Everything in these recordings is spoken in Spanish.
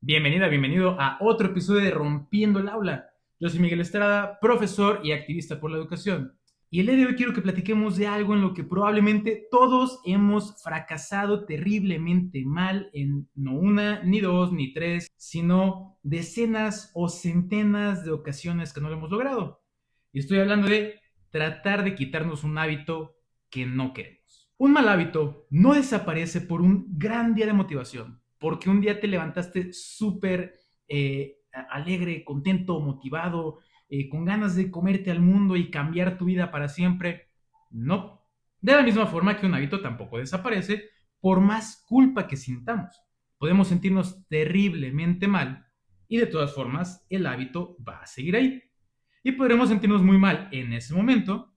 Bienvenida, bienvenido a otro episodio de Rompiendo el Aula. Yo soy Miguel Estrada, profesor y activista por la educación. Y el día de hoy quiero que platiquemos de algo en lo que probablemente todos hemos fracasado terriblemente mal en no una, ni dos, ni tres, sino decenas o centenas de ocasiones que no lo hemos logrado. Y estoy hablando de tratar de quitarnos un hábito que no queremos. Un mal hábito no desaparece por un gran día de motivación, porque un día te levantaste súper alegre, contento, motivado, con ganas de comerte al mundo y cambiar tu vida para siempre. No. De la misma forma que un hábito tampoco desaparece por más culpa que sintamos. Podemos sentirnos terriblemente mal y de todas formas el hábito va a seguir ahí. Y podremos sentirnos muy mal en ese momento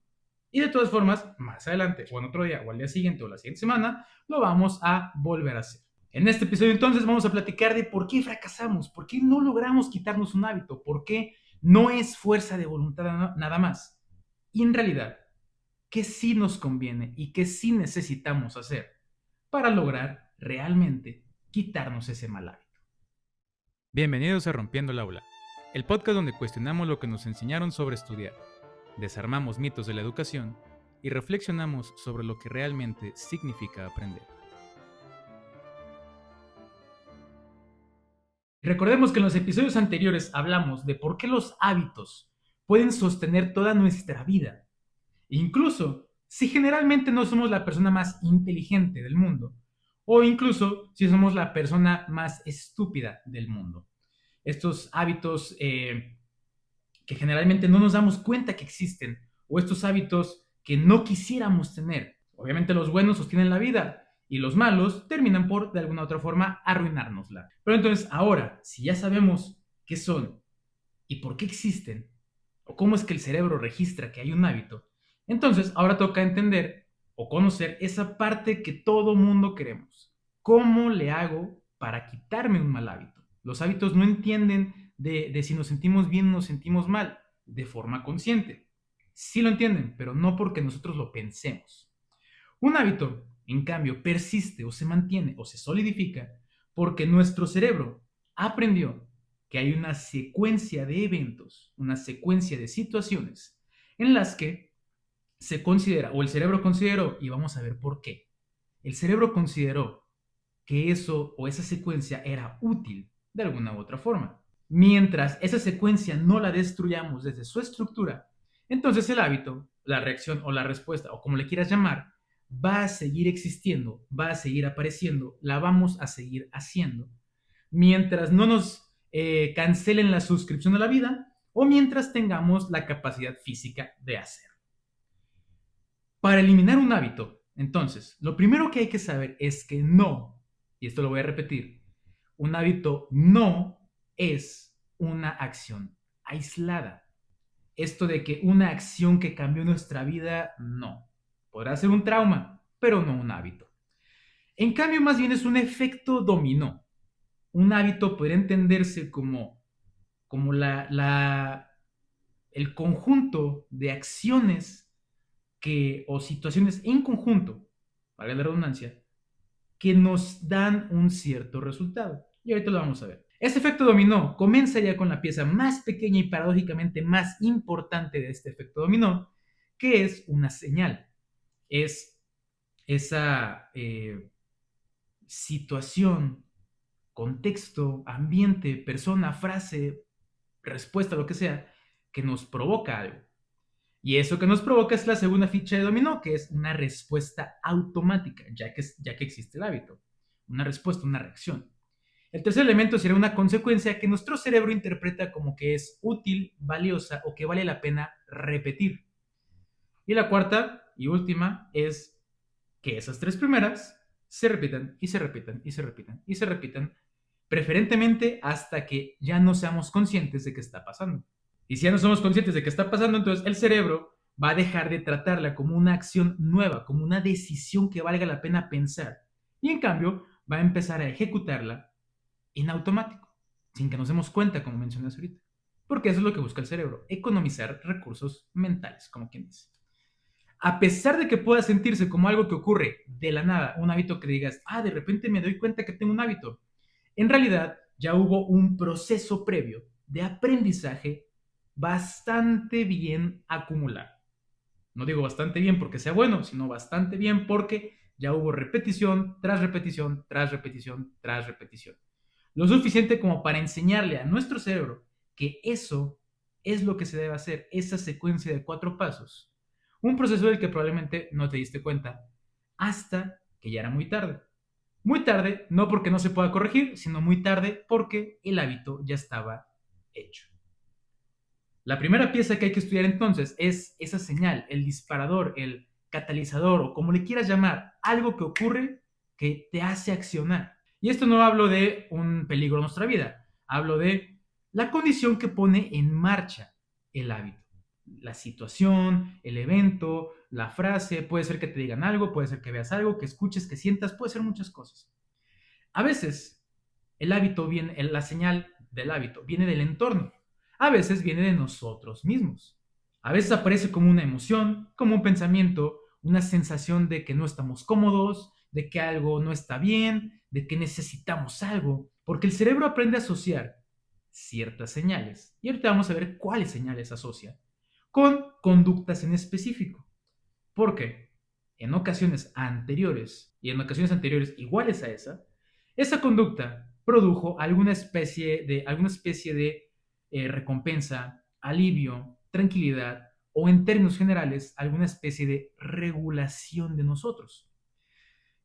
y de todas formas, más adelante, o en otro día, o al día siguiente, o la siguiente semana, lo vamos a volver a hacer. En este episodio entonces vamos a platicar de por qué fracasamos, por qué no logramos quitarnos un hábito, por qué no es fuerza de voluntad nada más. Y en realidad, qué sí nos conviene y qué sí necesitamos hacer para lograr realmente quitarnos ese mal hábito. Bienvenidos a Rompiendo el Aula, el podcast donde cuestionamos lo que nos enseñaron sobre estudiar, desarmamos mitos de la educación y reflexionamos sobre lo que realmente significa aprender. Recordemos que en los episodios anteriores hablamos de por qué los hábitos pueden sostener toda nuestra vida. Incluso si generalmente no somos la persona más inteligente del mundo, o incluso si somos la persona más estúpida del mundo. Estos hábitos que generalmente no nos damos cuenta que existen, o estos hábitos que no quisiéramos tener. Obviamente los buenos sostienen la vida y los malos terminan por, de alguna u otra forma, arruinárnosla. Pero entonces, ahora, si ya sabemos qué son y por qué existen, o cómo es que el cerebro registra que hay un hábito, entonces ahora toca entender o conocer esa parte que todo mundo queremos. ¿Cómo le hago para quitarme un mal hábito? Los hábitos no entienden de si nos sentimos bien o nos sentimos mal de forma consciente. Sí lo entienden, pero no porque nosotros lo pensemos. Un hábito, en cambio, persiste o se mantiene o se solidifica porque nuestro cerebro aprendió que hay una secuencia de eventos, una secuencia de situaciones en las que se considera, o el cerebro consideró, y vamos a ver por qué. El cerebro consideró que eso o esa secuencia era útil de alguna u otra forma. Mientras esa secuencia no la destruyamos desde su estructura, entonces el hábito, la reacción o la respuesta, o como le quieras llamar, va a seguir existiendo, va a seguir apareciendo, la vamos a seguir haciendo. Mientras no nos cancelen la suscripción a la vida o mientras tengamos la capacidad física de hacer. Para eliminar un hábito, entonces, lo primero que hay que saber es que no, y esto lo voy a repetir, un hábito no es una acción aislada. Esto de que una acción que cambió nuestra vida, no. Podrá ser un trauma, pero no un hábito. En cambio, más bien es un efecto dominó. Un hábito podría entenderse como el conjunto de acciones o situaciones en conjunto, para la redundancia, que nos dan un cierto resultado. Y ahorita lo vamos a ver. Este efecto dominó comienza ya con la pieza más pequeña y paradójicamente más importante de este efecto dominó, que es una señal. Es esa situación, contexto, ambiente, persona, frase, respuesta, lo que sea, que nos provoca algo. Y eso que nos provoca es la segunda ficha de dominó, que es una respuesta automática, ya que existe el hábito. Una respuesta, una reacción. El tercer elemento sería una consecuencia que nuestro cerebro interpreta como que es útil, valiosa o que vale la pena repetir. Y la cuarta y última es que esas tres primeras se repitan y se repitan y se repitan y se repitan, preferentemente hasta que ya no seamos conscientes de que está pasando. Y si ya no somos conscientes de que está pasando, entonces el cerebro va a dejar de tratarla como una acción nueva, como una decisión que valga la pena pensar. Y en cambio, va a empezar a ejecutarla en automático, sin que nos demos cuenta, como mencioné ahorita. Porque eso es lo que busca el cerebro, economizar recursos mentales, como quien dice. A pesar de que pueda sentirse como algo que ocurre de la nada, un hábito que digas, de repente me doy cuenta que tengo un hábito. En realidad, ya hubo un proceso previo de aprendizaje bastante bien acumulado. No digo bastante bien porque sea bueno, sino bastante bien porque ya hubo repetición tras repetición, tras repetición, tras repetición. Lo suficiente como para enseñarle a nuestro cerebro que eso es lo que se debe hacer, esa secuencia de 4 pasos. Un proceso del que probablemente no te diste cuenta hasta que ya era muy tarde. Muy tarde, no porque no se pueda corregir, sino muy tarde porque el hábito ya estaba hecho. La primera pieza que hay que estudiar entonces es esa señal, el disparador, el catalizador o como le quieras llamar, algo que ocurre que te hace accionar. Y esto no hablo de un peligro en nuestra vida, hablo de la condición que pone en marcha el hábito. La situación, el evento, la frase, puede ser que te digan algo, puede ser que veas algo, que escuches, que sientas, puede ser muchas cosas. A veces el hábito viene, la señal del hábito viene del entorno. A veces viene de nosotros mismos. A veces aparece como una emoción, como un pensamiento, una sensación de que no estamos cómodos, de que algo no está bien, de que necesitamos algo, porque el cerebro aprende a asociar ciertas señales. Y ahorita vamos a ver cuáles señales asocia con conductas en específico. Porque en ocasiones anteriores y en ocasiones anteriores iguales a esa conducta produjo alguna especie de recompensa, alivio, tranquilidad o en términos generales alguna especie de regulación de nosotros.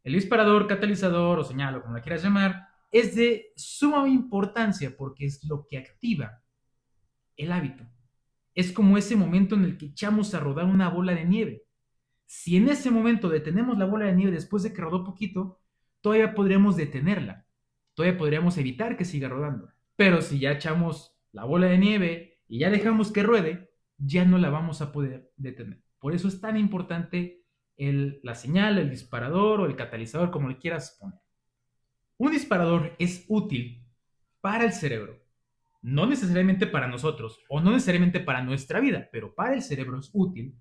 El disparador, catalizador o señal o como la quieras llamar es de suma importancia porque es lo que activa el hábito. Es como ese momento en el que echamos a rodar una bola de nieve. Si en ese momento detenemos la bola de nieve después de que rodó poquito, todavía podríamos detenerla. Todavía podríamos evitar que siga rodando. Pero si ya echamos la bola de nieve y ya dejamos que ruede, ya no la vamos a poder detener. Por eso es tan importante la señal, el disparador o el catalizador, como le quieras poner. Un disparador es útil para el cerebro. No necesariamente para nosotros o no necesariamente para nuestra vida, pero para el cerebro es útil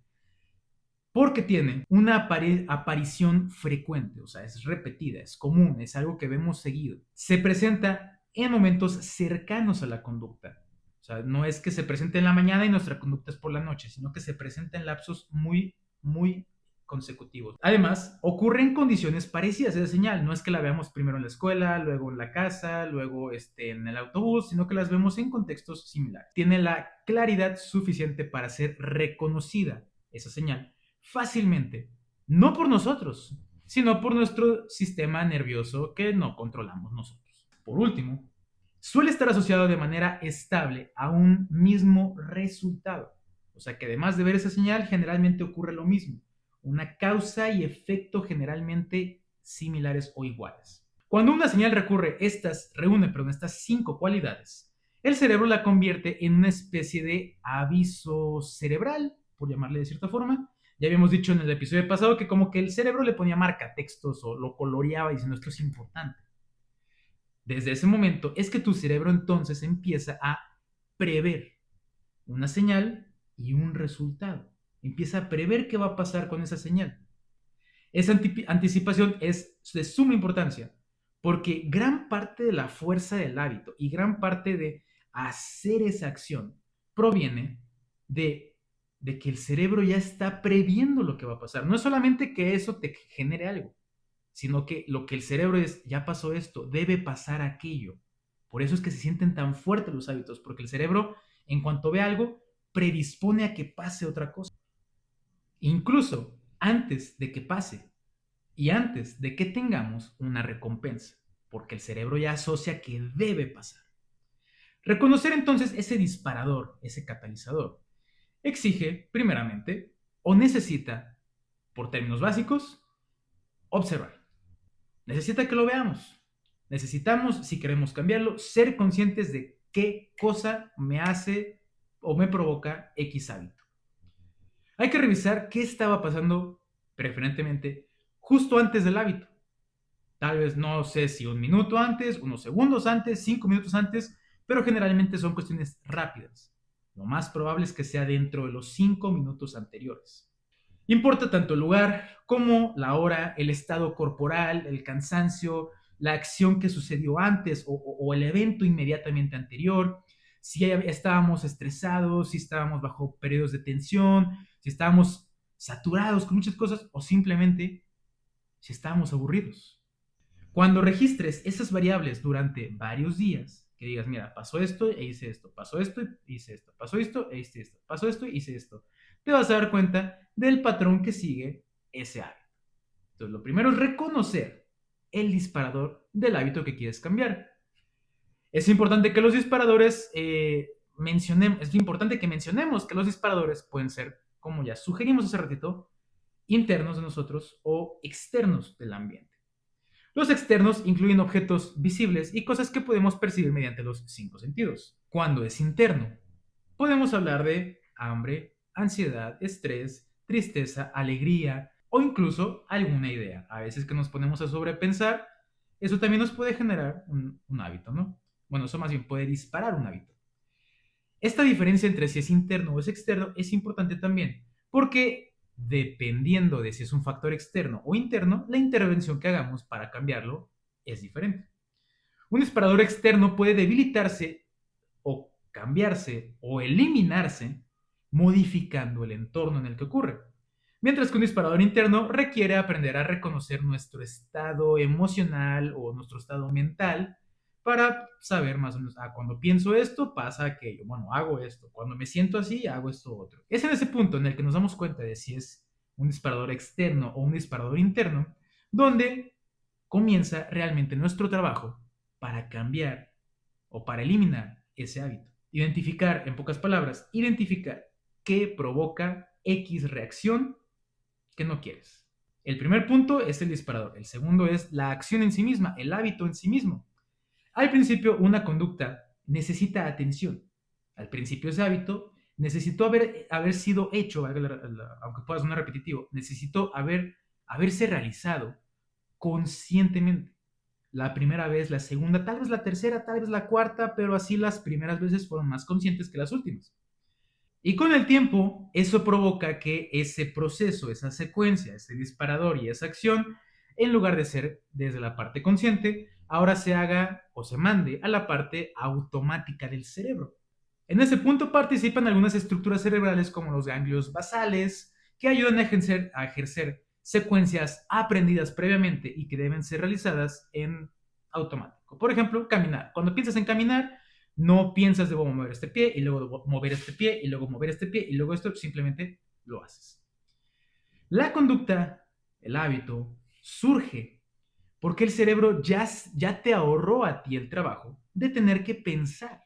porque tiene una aparición frecuente, o sea, es repetida, es común, es algo que vemos seguido. Se presenta en momentos cercanos a la conducta. O sea, no es que se presente en la mañana y nuestra conducta es por la noche, sino que se presenta en lapsos muy consecutivos. Además, ocurre en condiciones parecidas a esa señal. No es que la veamos primero en la escuela, luego en la casa, luego en el autobús, sino que las vemos en contextos similares. Tiene la claridad suficiente para ser reconocida esa señal fácilmente, no por nosotros, sino por nuestro sistema nervioso que no controlamos nosotros. Por último, suele estar asociado de manera estable a un mismo resultado. O sea que además de ver esa señal, generalmente ocurre lo mismo. Una causa y efecto generalmente similares o iguales. Cuando una señal reúne estas 5 cualidades, el cerebro la convierte en una especie de aviso cerebral, por llamarle de cierta forma. Ya habíamos dicho en el episodio pasado que como que el cerebro le ponía marcatextos o lo coloreaba diciendo esto es importante. Desde ese momento es que tu cerebro entonces empieza a prever una señal y un resultado. Empieza a prever qué va a pasar con esa señal. Esa anticipación es de suma importancia porque gran parte de la fuerza del hábito y gran parte de hacer esa acción proviene de que el cerebro ya está previendo lo que va a pasar. No es solamente que eso te genere algo, sino que lo que el cerebro es, ya pasó esto, debe pasar aquello. Por eso es que se sienten tan fuertes los hábitos, porque el cerebro, en cuanto ve algo, predispone a que pase otra cosa. Incluso antes de que pase y antes de que tengamos una recompensa, porque el cerebro ya asocia que debe pasar. Reconocer entonces ese disparador, ese catalizador, exige, primeramente, o necesita, por términos básicos, observar. Necesita que lo veamos. Necesitamos, si queremos cambiarlo, ser conscientes de qué cosa me hace o me provoca X hábito. Hay que revisar qué estaba pasando preferentemente justo antes del hábito. Tal vez no sé si un minuto antes, unos segundos antes, 5 minutos antes, pero generalmente son cuestiones rápidas. Lo más probable es que sea dentro de los 5 minutos anteriores. Importa tanto el lugar como la hora, el estado corporal, el cansancio, la acción que sucedió antes o el evento inmediatamente anterior, si estábamos estresados, si estábamos bajo periodos de tensión, si estábamos saturados con muchas cosas o simplemente si estábamos aburridos. Cuando registres esas variables durante varios días, que digas, mira, pasó esto e hice esto, pasó esto e hice esto, pasó esto e hice esto, pasó esto e hice esto, te vas a dar cuenta del patrón que sigue ese hábito. Entonces, lo primero es reconocer el disparador del hábito que quieres cambiar. Es importante que los disparadores es importante que mencionemos que los disparadores pueden ser, como ya sugerimos hace ratito, internos de nosotros o externos del ambiente. Los externos incluyen objetos visibles y cosas que podemos percibir mediante los 5 sentidos. Cuando es interno, podemos hablar de hambre, ansiedad, estrés, tristeza, alegría o incluso alguna idea. A veces que nos ponemos a sobrepensar, eso también nos puede generar un hábito, ¿no? Bueno, eso más bien puede disparar un hábito. Esta diferencia entre si es interno o es externo es importante también, porque dependiendo de si es un factor externo o interno, la intervención que hagamos para cambiarlo es diferente. Un disparador externo puede debilitarse o cambiarse o eliminarse modificando el entorno en el que ocurre. Mientras que un disparador interno requiere aprender a reconocer nuestro estado emocional o nuestro estado mental para saber más o menos, cuando pienso esto, pasa aquello, bueno, hago esto, cuando me siento así, hago esto otro. Es en ese punto en el que nos damos cuenta de si es un disparador externo o un disparador interno, donde comienza realmente nuestro trabajo para cambiar o para eliminar ese hábito. Identificar, en pocas palabras, identificar qué provoca X reacción que no quieres. El primer punto es el disparador. El segundo es la acción en sí misma, el hábito en sí mismo. Al principio, una conducta necesita atención. Al principio, ese hábito necesitó haber sido hecho, aunque pueda sonar repetitivo, necesitó haberse realizado conscientemente. La primera vez, la segunda, tal vez la tercera, tal vez la cuarta, pero así las primeras veces fueron más conscientes que las últimas. Y con el tiempo, eso provoca que ese proceso, esa secuencia, ese disparador y esa acción, en lugar de ser desde la parte consciente, ahora se haga o se mande a la parte automática del cerebro. En ese punto participan algunas estructuras cerebrales como los ganglios basales, que ayudan a ejercer secuencias aprendidas previamente y que deben ser realizadas en automático. Por ejemplo, caminar. Cuando piensas en caminar, no piensas debo mover este pie y luego debo mover este pie y luego mover este pie y luego esto, simplemente lo haces. La conducta, el hábito, surge porque el cerebro ya te ahorró a ti el trabajo de tener que pensar.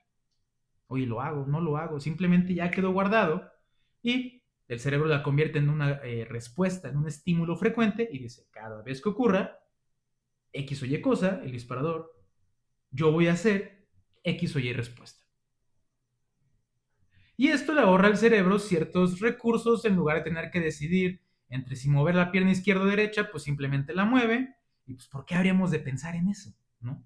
Oye, lo hago, no lo hago, simplemente ya quedó guardado y el cerebro la convierte en una respuesta, en un estímulo frecuente y dice, cada vez que ocurra X o Y cosa, el disparador, yo voy a hacer X o Y respuesta. Y esto le ahorra al cerebro ciertos recursos en lugar de tener que decidir entre si mover la pierna izquierda o derecha, pues simplemente la mueve. Y pues, ¿por qué habríamos de pensar en eso? ¿No?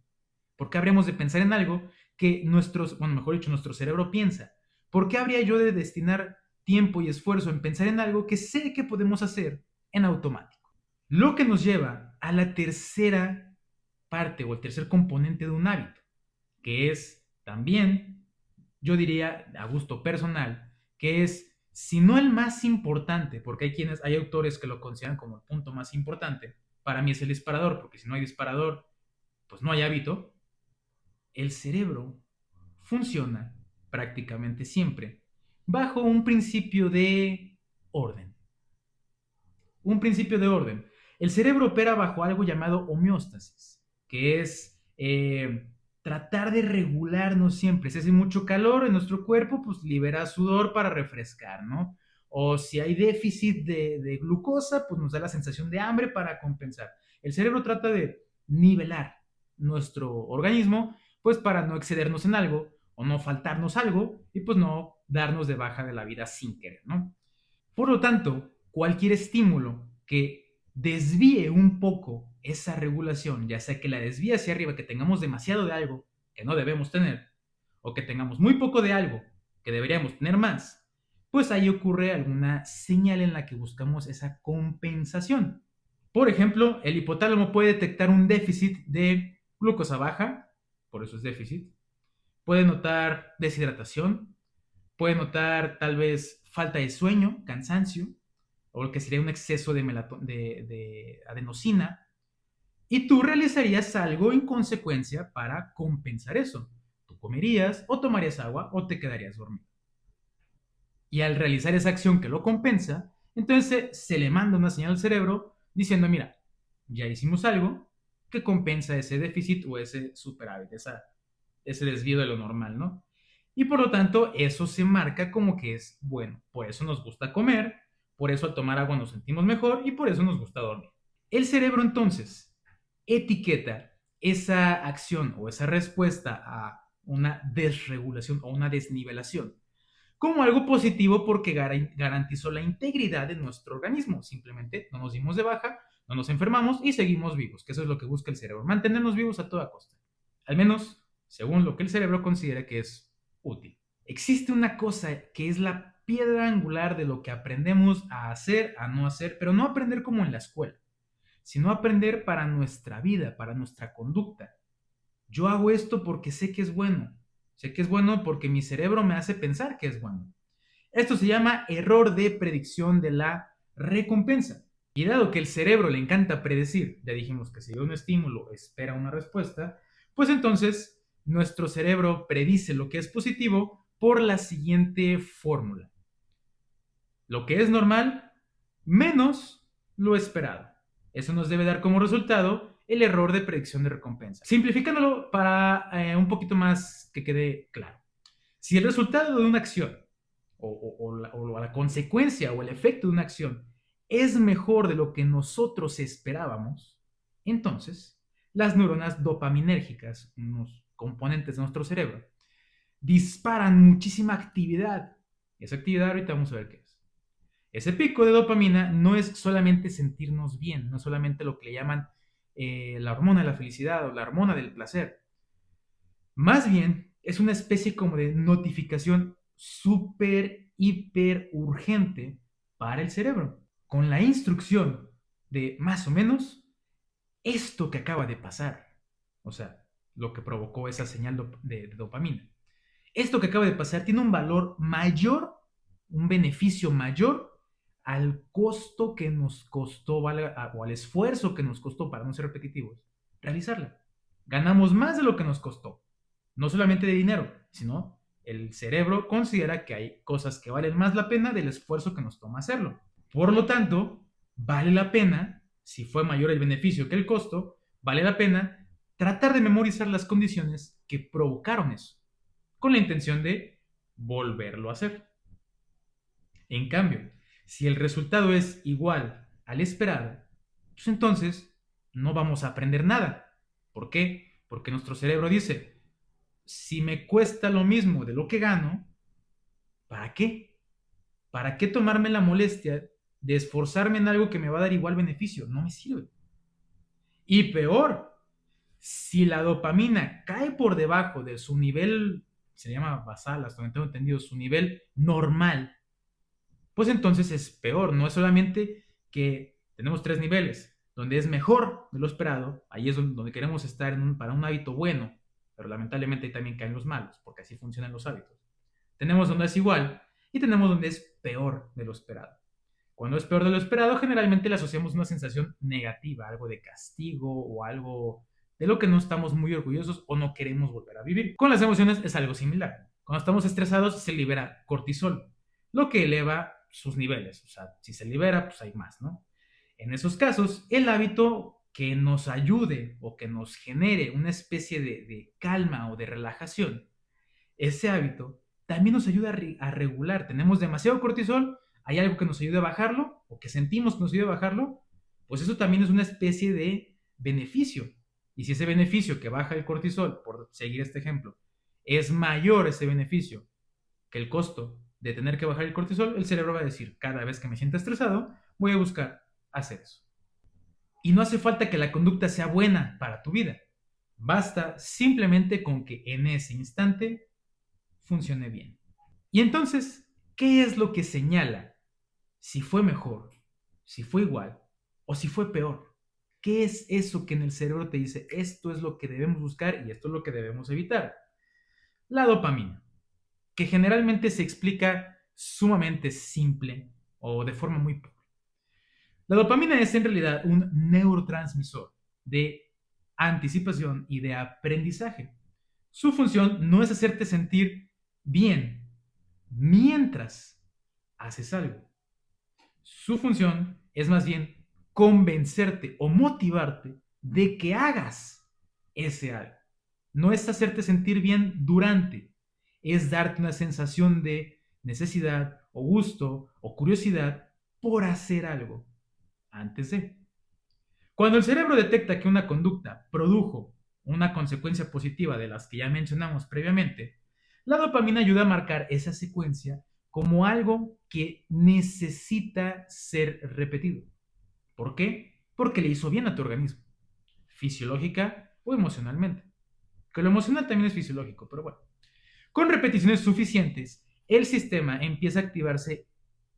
¿Por qué habríamos de pensar en algo que mejor dicho, nuestro cerebro piensa? ¿Por qué habría yo de destinar tiempo y esfuerzo en pensar en algo que sé que podemos hacer en automático? Lo que nos lleva a la tercera parte o el tercer componente de un hábito, que es también, yo diría a gusto personal, que es, si no el más importante, porque hay autores que lo consideran como el punto más importante, para mí es el disparador, porque si no hay disparador, pues no hay hábito. El cerebro funciona prácticamente siempre bajo un principio de orden. Un principio de orden. El cerebro opera bajo algo llamado homeostasis, que es tratar de regularnos siempre. Si hace mucho calor en nuestro cuerpo, pues libera sudor para refrescar, ¿no? O si hay déficit de glucosa, pues nos da la sensación de hambre para compensar. El cerebro trata de nivelar nuestro organismo, pues para no excedernos en algo o no faltarnos algo y pues no darnos de baja de la vida sin querer, ¿no? Por lo tanto, cualquier estímulo que desvíe un poco esa regulación, ya sea que la desvíe hacia arriba, que tengamos demasiado de algo que no debemos tener, o que tengamos muy poco de algo que deberíamos tener más, pues ahí ocurre alguna señal en la que buscamos esa compensación. Por ejemplo, el hipotálamo puede detectar un déficit de glucosa baja, por eso es déficit, puede notar deshidratación, puede notar tal vez falta de sueño, cansancio, o lo que sería un exceso de adenosina, y tú realizarías algo en consecuencia para compensar eso. Tú comerías o tomarías agua o te quedarías dormido. Y al realizar esa acción que lo compensa, entonces se le manda una señal al cerebro diciendo, mira, ya hicimos algo que compensa ese déficit o ese superávit, ese desvío de lo normal, ¿no? Y por lo tanto, eso se marca como que es bueno. Por eso nos gusta comer, por eso al tomar agua nos sentimos mejor y por eso nos gusta dormir. El cerebro entonces etiqueta esa acción o esa respuesta a una desregulación o una desnivelación como algo positivo porque garantizó la integridad de nuestro organismo. Simplemente no nos dimos de baja, no nos enfermamos y seguimos vivos, que eso es lo que busca el cerebro, mantenernos vivos a toda costa. Al menos según lo que el cerebro considera que es útil. Existe una cosa que es la piedra angular de lo que aprendemos a hacer, a no hacer, pero no aprender como en la escuela, sino aprender para nuestra vida, para nuestra conducta. Yo hago esto porque sé que es bueno. Sé que es bueno porque mi cerebro me hace pensar que es bueno. Esto se llama error de predicción de la recompensa. Y dado que el cerebro le encanta predecir, ya dijimos que si hay un estímulo espera una respuesta, pues entonces nuestro cerebro predice lo que es positivo por la siguiente fórmula. Lo que es normal menos lo esperado. Eso nos debe dar como resultado el error de predicción de recompensa. Simplificándolo para un poquito más que quede claro. Si el resultado de una acción o la consecuencia o el efecto de una acción es mejor de lo que nosotros esperábamos, entonces las neuronas dopaminérgicas, unos componentes de nuestro cerebro, disparan muchísima actividad. Esa actividad ahorita vamos a ver qué es. Ese pico de dopamina no es solamente sentirnos bien, no es solamente lo que le llaman la hormona de la felicidad o la hormona del placer. Más bien, es una especie como de notificación súper, hiper urgente para el cerebro, con la instrucción de más o menos esto que acaba de pasar, o sea, lo que provocó esa señal de dopamina. Esto que acaba de pasar tiene un valor mayor, un beneficio mayor al costo que nos costó, ¿vale? O al esfuerzo que nos costó, para no ser repetitivos, realizarla. Ganamos más de lo que nos costó. No solamente de dinero, sino el cerebro considera que hay cosas que valen más la pena del esfuerzo que nos toma hacerlo. Por lo tanto, vale la pena, si fue mayor el beneficio que el costo, vale la pena tratar de memorizar las condiciones que provocaron eso, con la intención de volverlo a hacer. En cambio, si el resultado es igual al esperado, pues entonces no vamos a aprender nada. ¿Por qué? Porque nuestro cerebro dice, si me cuesta lo mismo de lo que gano, ¿para qué? ¿Para qué tomarme la molestia de esforzarme en algo que me va a dar igual beneficio? No me sirve. Y peor, si la dopamina cae por debajo de su nivel, se llama basal, hasta donde tengo entendido, su nivel normal, pues entonces es peor. No es solamente que tenemos tres niveles, donde es mejor de lo esperado, ahí es donde queremos estar para un hábito bueno, pero lamentablemente ahí también caen los malos, porque así funcionan los hábitos. Tenemos donde es igual y tenemos donde es peor de lo esperado. Cuando es peor de lo esperado, generalmente le asociamos una sensación negativa, algo de castigo o algo de lo que no estamos muy orgullosos o no queremos volver a vivir. Con las emociones es algo similar. Cuando estamos estresados se libera cortisol, lo que eleva sus niveles. O sea, si se libera, pues hay más, ¿no? En esos casos, el hábito que nos ayude o que nos genere una especie de calma o de relajación, ese hábito también nos ayuda a regular. Tenemos demasiado cortisol, hay algo que nos ayude a bajarlo o que sentimos que nos ayude a bajarlo, pues eso también es una especie de beneficio. Y si ese beneficio que baja el cortisol, por seguir este ejemplo, es mayor ese beneficio que el costo de tener que bajar el cortisol, el cerebro va a decir, cada vez que me sienta estresado, voy a buscar hacer eso. Y no hace falta que la conducta sea buena para tu vida. Basta simplemente con que en ese instante funcione bien. Y entonces, ¿qué es lo que señala si fue mejor, si fue igual o si fue peor? ¿Qué es eso que en el cerebro te dice, esto es lo que debemos buscar y esto es lo que debemos evitar? La dopamina, que generalmente se explica sumamente simple o de forma muy pobre. La dopamina es en realidad un neurotransmisor de anticipación y de aprendizaje. Su función no es hacerte sentir bien mientras haces algo. Su función es más bien convencerte o motivarte de que hagas ese algo. No es hacerte sentir bien durante, es darte una sensación de necesidad o gusto o curiosidad por hacer algo antes de. Cuando el cerebro detecta que una conducta produjo una consecuencia positiva de las que ya mencionamos previamente, la dopamina ayuda a marcar esa secuencia como algo que necesita ser repetido. ¿Por qué? Porque le hizo bien a tu organismo, fisiológica o emocionalmente. Que lo emocional también es fisiológico, pero bueno. Con repeticiones suficientes, el sistema empieza a activarse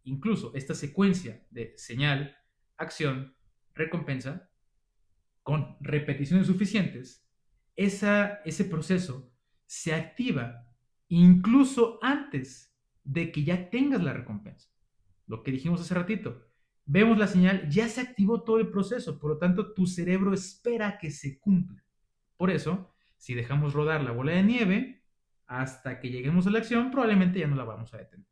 incluso esta secuencia de señal, acción, recompensa. Con repeticiones suficientes, ese proceso se activa incluso antes de que ya tengas la recompensa. Lo que dijimos hace ratito, vemos la señal, ya se activó todo el proceso, por lo tanto tu cerebro espera que se cumpla. Por eso, si dejamos rodar la bola de nieve hasta que lleguemos a la acción, probablemente ya no la vamos a detener.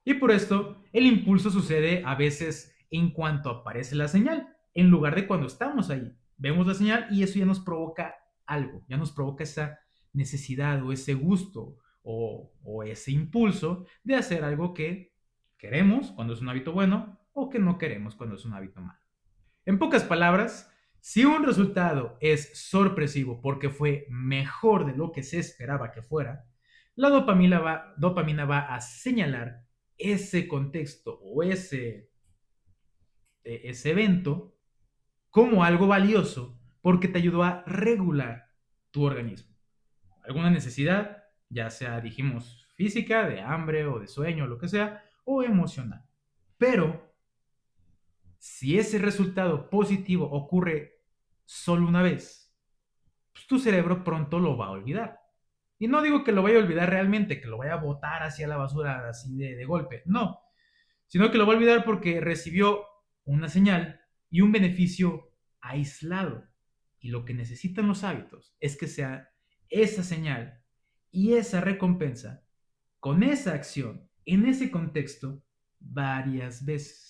Y por esto, el impulso sucede a veces en cuanto aparece la señal, en lugar de cuando estamos ahí. Vemos la señal y eso ya nos provoca algo, ya nos provoca esa necesidad o ese gusto o ese impulso de hacer algo que queremos cuando es un hábito bueno o que no queremos cuando es un hábito malo. En pocas palabras, si un resultado es sorpresivo porque fue mejor de lo que se esperaba que fuera, la dopamina va a señalar ese contexto o ese evento como algo valioso porque te ayudó a regular tu organismo. Alguna necesidad, ya sea, dijimos, física, de hambre o de sueño, lo que sea, o emocional. Pero si ese resultado positivo ocurre solo una vez, pues tu cerebro pronto lo va a olvidar. Y no digo que lo vaya a olvidar realmente, que lo vaya a botar hacia la basura así de golpe, no, sino que lo va a olvidar porque recibió una señal y un beneficio aislado. Y lo que necesitan los hábitos es que sea esa señal y esa recompensa con esa acción en ese contexto varias veces.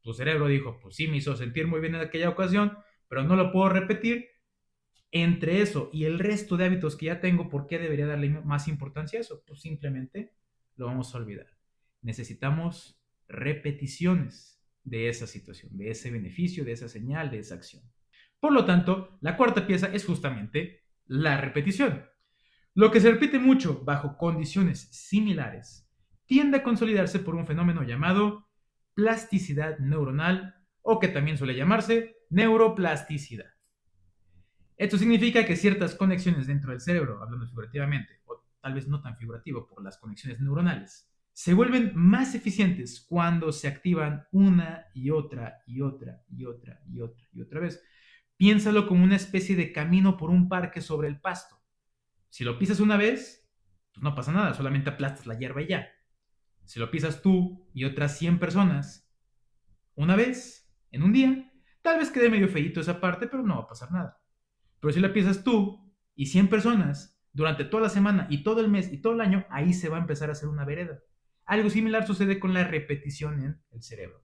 Tu cerebro dijo, pues sí, me hizo sentir muy bien en aquella ocasión, pero no lo puedo repetir. Entre eso y el resto de hábitos que ya tengo, ¿por qué debería darle más importancia a eso? Pues simplemente lo vamos a olvidar. Necesitamos repeticiones de esa situación, de ese beneficio, de esa señal, de esa acción. Por lo tanto, la cuarta pieza es justamente la repetición. Lo que se repite mucho bajo condiciones similares tiende a consolidarse por un fenómeno llamado plasticidad neuronal o que también suele llamarse neuroplasticidad. Esto significa que ciertas conexiones dentro del cerebro, hablando figurativamente, o tal vez no tan figurativo por las conexiones neuronales, se vuelven más eficientes cuando se activan una y otra y otra y otra y otra y otra vez. Piénsalo como una especie de camino por un parque sobre el pasto. Si lo pisas una vez, pues no pasa nada, solamente aplastas la hierba y ya. Si lo pisas tú y otras 100 personas una vez, en un día, tal vez quede medio feíto esa parte, pero no va a pasar nada. Pero si la piensas tú y 100 personas durante toda la semana y todo el mes y todo el año, ahí se va a empezar a hacer una vereda. Algo similar sucede con la repetición en el cerebro.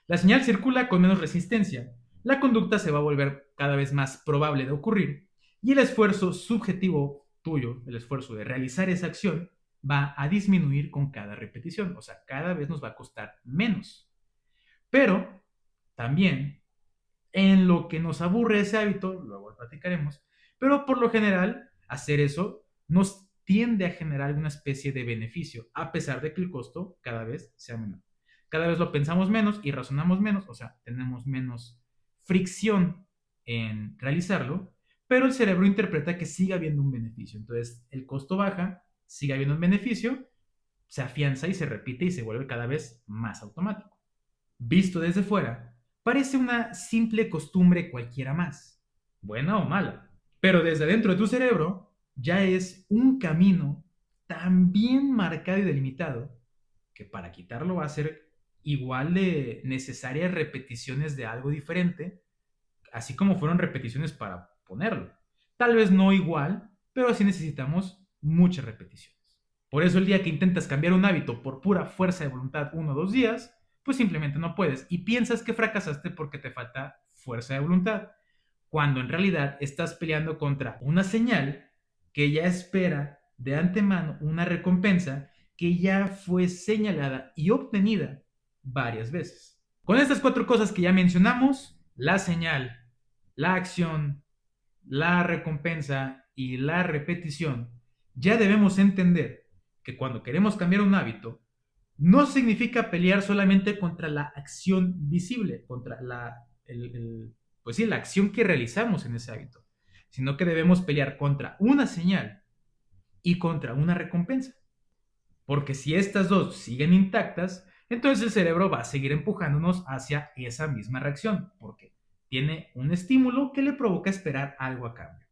La señal circula con menos resistencia, la conducta se va a volver cada vez más probable de ocurrir y el esfuerzo subjetivo tuyo, el esfuerzo de realizar esa acción, va a disminuir con cada repetición, o sea, cada vez nos va a costar menos. Pero también en lo que nos aburre ese hábito, luego lo platicaremos, pero por lo general hacer eso nos tiende a generar una especie de beneficio, a pesar de que el costo cada vez sea menor. Cada vez lo pensamos menos y razonamos menos, o sea, tenemos menos fricción en realizarlo, pero el cerebro interpreta que sigue habiendo un beneficio. Entonces, el costo baja, sigue habiendo un beneficio, se afianza y se repite y se vuelve cada vez más automático. Visto desde fuera, parece una simple costumbre cualquiera más, buena o mala, pero desde dentro de tu cerebro ya es un camino tan bien marcado y delimitado que para quitarlo va a ser igual de necesarias repeticiones de algo diferente, así como fueron repeticiones para ponerlo. Tal vez no igual, pero sí necesitamos muchas repeticiones. Por eso el día que intentas cambiar un hábito por pura fuerza de voluntad 1 o 2 días, pues simplemente no puedes y piensas que fracasaste porque te falta fuerza de voluntad, cuando en realidad estás peleando contra una señal que ya espera de antemano una recompensa que ya fue señalada y obtenida varias veces. Con estas 4 cosas que ya mencionamos, la señal, la acción, la recompensa y la repetición, ya debemos entender que cuando queremos cambiar un hábito, no significa pelear solamente contra la acción visible, contra pues sí, la acción que realizamos en ese hábito, sino que debemos pelear contra una señal y contra una recompensa. Porque si estas dos siguen intactas, entonces el cerebro va a seguir empujándonos hacia esa misma reacción, porque tiene un estímulo que le provoca esperar algo a cambio.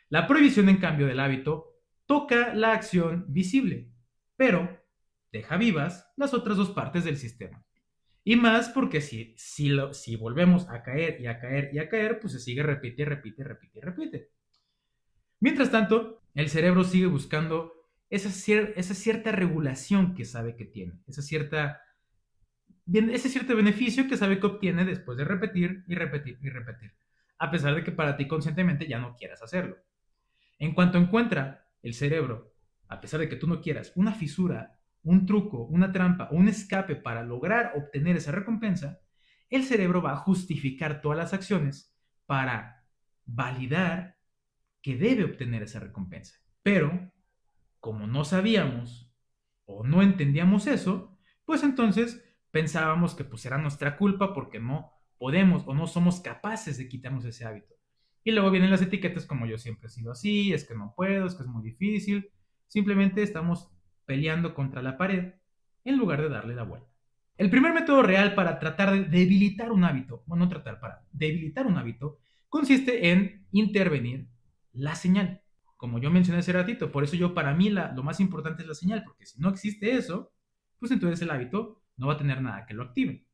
La prohibición, en cambio, del hábito toca la acción visible, pero deja vivas las otras 2 partes del sistema. Y más porque si volvemos a caer y a caer y a caer, pues se sigue repite, repite, repite, repite. Mientras tanto, el cerebro sigue buscando esa cierta regulación que sabe que tiene, ese cierto beneficio que sabe que obtiene después de repetir y repetir y repetir, a pesar de que para ti conscientemente ya no quieras hacerlo. En cuanto encuentra el cerebro, a pesar de que tú no quieras, una fisura, un truco, una trampa o un escape para lograr obtener esa recompensa, el cerebro va a justificar todas las acciones para validar que debe obtener esa recompensa. Pero, como no sabíamos o no entendíamos eso, pues entonces pensábamos que pues era nuestra culpa porque no podemos o no somos capaces de quitarnos ese hábito. Y luego vienen las etiquetas como yo siempre he sido así, es que no puedo, es que es muy difícil. Simplemente estamos peleando contra la pared en lugar de darle la vuelta. El primer método real para tratar de debilitar un hábito, bueno, no tratar, para debilitar un hábito, consiste en intervenir la señal. Como yo mencioné hace ratito, por eso yo para mí lo más importante es la señal, porque si no existe eso, pues entonces el hábito no va a tener nada que lo active.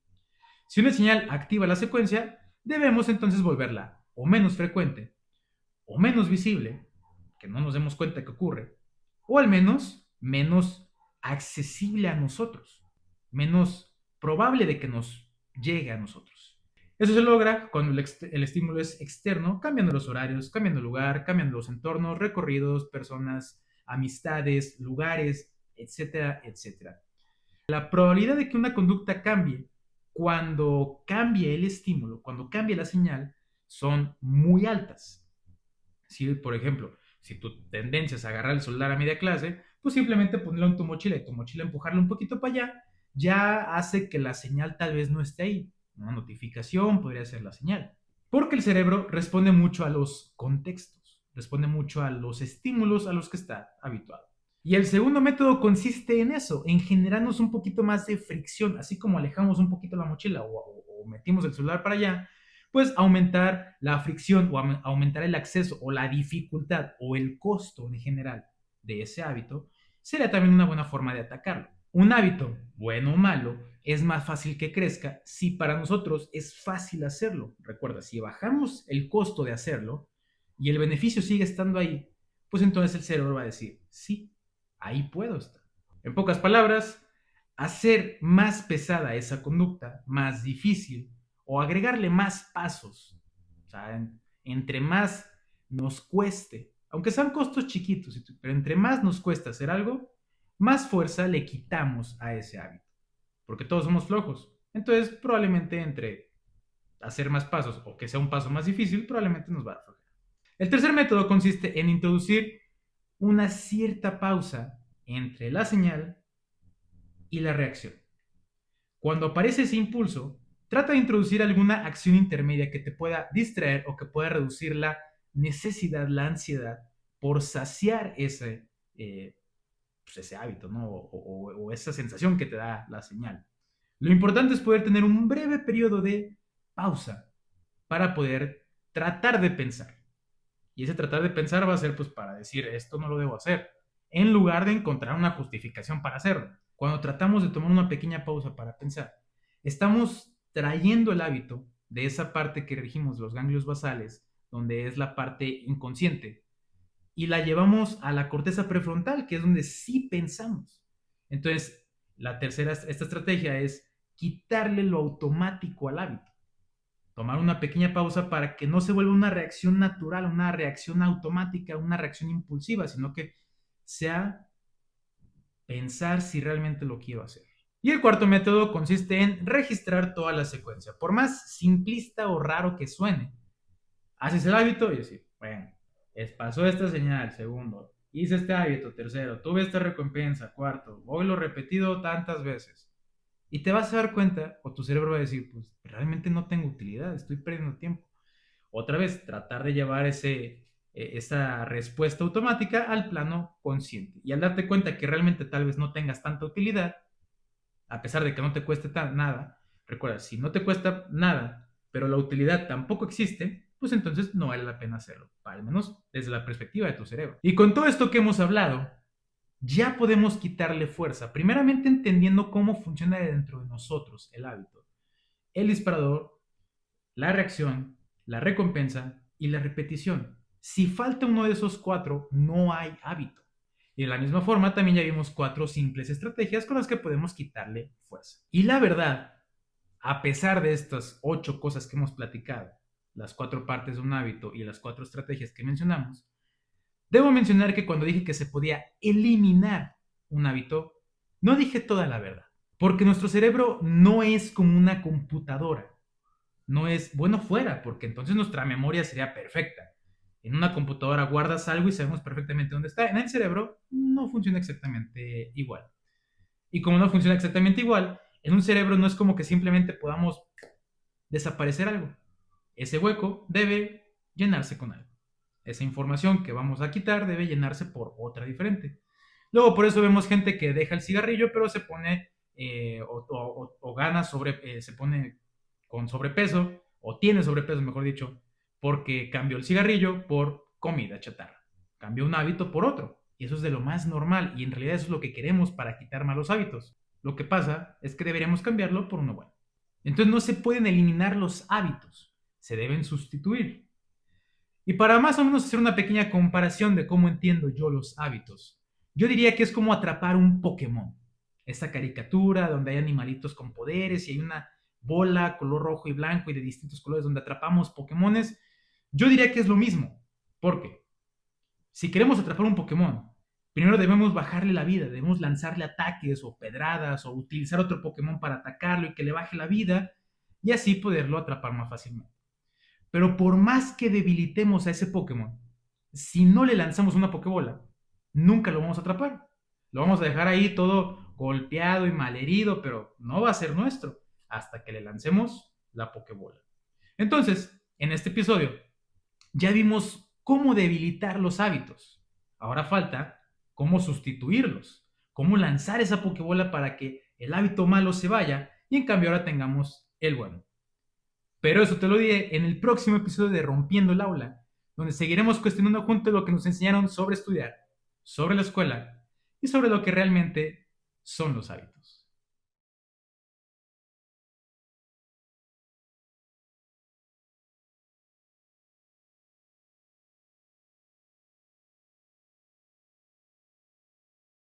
Si una señal activa la secuencia, debemos entonces volverla o menos frecuente o menos visible, que no nos demos cuenta que ocurre, o al menos menos accesible a nosotros, menos probable de que nos llegue a nosotros. Eso se logra cuando el estímulo es externo, cambiando los horarios, cambiando el lugar, cambiando los entornos, recorridos, personas, amistades, lugares, etcétera, etcétera. La probabilidad de que una conducta cambie cuando cambie el estímulo, cuando cambie la señal, son muy altas. Si, por ejemplo, si tu tendencia es agarrar el celular a media clase, pues simplemente ponerlo en tu mochila y tu mochila empujarlo un poquito para allá, ya hace que la señal tal vez no esté ahí. Una notificación podría ser la señal. Porque el cerebro responde mucho a los contextos, responde mucho a los estímulos a los que está habituado. Y el segundo método consiste en eso, en generarnos un poquito más de fricción, así como alejamos un poquito la mochila o metimos el celular para allá, pues aumentar la fricción o aumentar el acceso o la dificultad o el costo en general de ese hábito, sería también una buena forma de atacarlo. Un hábito, bueno o malo, es más fácil que crezca si para nosotros es fácil hacerlo. Recuerda, si bajamos el costo de hacerlo y el beneficio sigue estando ahí, pues entonces el cerebro va a decir, sí, ahí puedo estar. En pocas palabras, hacer más pesada esa conducta, más difícil, o agregarle más pasos. O sea, entre más nos cueste, aunque sean costos chiquitos, pero entre más nos cuesta hacer algo, más fuerza le quitamos a ese hábito. Porque todos somos flojos. Entonces, probablemente entre hacer más pasos o que sea un paso más difícil, probablemente nos va a aflojar. El tercer método consiste en introducir una cierta pausa entre la señal y la reacción. Cuando aparece ese impulso, trata de introducir alguna acción intermedia que te pueda distraer o que pueda reducir la necesidad, la ansiedad por saciar pues ese hábito, ¿no? O esa sensación que te da la señal. Lo importante es poder tener un breve periodo de pausa para poder tratar de pensar. Y ese tratar de pensar va a ser pues para decir, esto no lo debo hacer, en lugar de encontrar una justificación para hacerlo. Cuando tratamos de tomar una pequeña pausa para pensar, estamos trayendo el hábito de esa parte que regimos, los ganglios basales, donde es la parte inconsciente, y la llevamos a la corteza prefrontal, que es donde sí pensamos. Entonces, esta estrategia es quitarle lo automático al hábito. Tomar una pequeña pausa para que no se vuelva una reacción natural, una reacción automática, una reacción impulsiva, sino que sea pensar si realmente lo quiero hacer. Y el cuarto método consiste en registrar toda la secuencia. Por más simplista o raro que suene, haces el hábito y decir, bueno, pasó esta señal, segundo, hice este hábito, tercero, tuve esta recompensa, cuarto, hoy lo he repetido tantas veces. Y te vas a dar cuenta, o tu cerebro va a decir, pues realmente no tengo utilidad, estoy perdiendo tiempo. Otra vez, tratar de llevar esa respuesta automática al plano consciente. Y al darte cuenta que realmente tal vez no tengas tanta utilidad, a pesar de que no te cueste nada, recuerda, si no te cuesta nada, pero la utilidad tampoco existe, pues entonces no vale la pena hacerlo, al menos desde la perspectiva de tu cerebro. Y con todo esto que hemos hablado, ya podemos quitarle fuerza, primeramente entendiendo cómo funciona dentro de nosotros el hábito, el disparador, la reacción, la recompensa y la repetición. Si falta uno de esos cuatro, no hay hábito. Y de la misma forma, también ya vimos 4 simples estrategias con las que podemos quitarle fuerza. Y la verdad, a pesar de estas 8 cosas que hemos platicado, las 4 partes de un hábito y las 4 estrategias que mencionamos, debo mencionar que cuando dije que se podía eliminar un hábito, no dije toda la verdad. Porque nuestro cerebro no es como una computadora. No es bueno fuera, porque entonces nuestra memoria sería perfecta. En una computadora guardas algo y sabemos perfectamente dónde está. En el cerebro no funciona exactamente igual. Y como no funciona exactamente igual, en un cerebro no es como que simplemente podamos desaparecer algo. Ese hueco debe llenarse con algo. Esa información que vamos a quitar debe llenarse por otra diferente. Luego por eso vemos gente que deja el cigarrillo, pero se pone o gana se pone con sobrepeso, o tiene sobrepeso, mejor dicho, porque cambió el cigarrillo por comida chatarra. Cambió un hábito por otro. Y eso es de lo más normal. Y en realidad eso es lo que queremos para quitar malos hábitos. Lo que pasa es que deberíamos cambiarlo por uno bueno. Entonces no se pueden eliminar los hábitos. Se deben sustituir. Y para más o menos hacer una pequeña comparación de cómo entiendo yo los hábitos, yo diría que es como atrapar un Pokémon. Esta caricatura donde hay animalitos con poderes y hay una bola color rojo y blanco y de distintos colores donde atrapamos Pokémones, yo diría que es lo mismo. ¿Por qué? Si queremos atrapar un Pokémon, primero debemos bajarle la vida, debemos lanzarle ataques o pedradas o utilizar otro Pokémon para atacarlo y que le baje la vida y así poderlo atrapar más fácilmente. Pero por más que debilitemos a ese Pokémon, si no le lanzamos una Pokébola, nunca lo vamos a atrapar. Lo vamos a dejar ahí todo golpeado y malherido, pero no va a ser nuestro hasta que le lancemos la Pokébola. Entonces, en este episodio, ya vimos cómo debilitar los hábitos. Ahora falta cómo sustituirlos, cómo lanzar esa Pokébola para que el hábito malo se vaya y en cambio ahora tengamos el bueno. Pero eso te lo diré en el próximo episodio de Rompiendo el Aula, donde seguiremos cuestionando juntos lo que nos enseñaron sobre estudiar, sobre la escuela y sobre lo que realmente son los hábitos.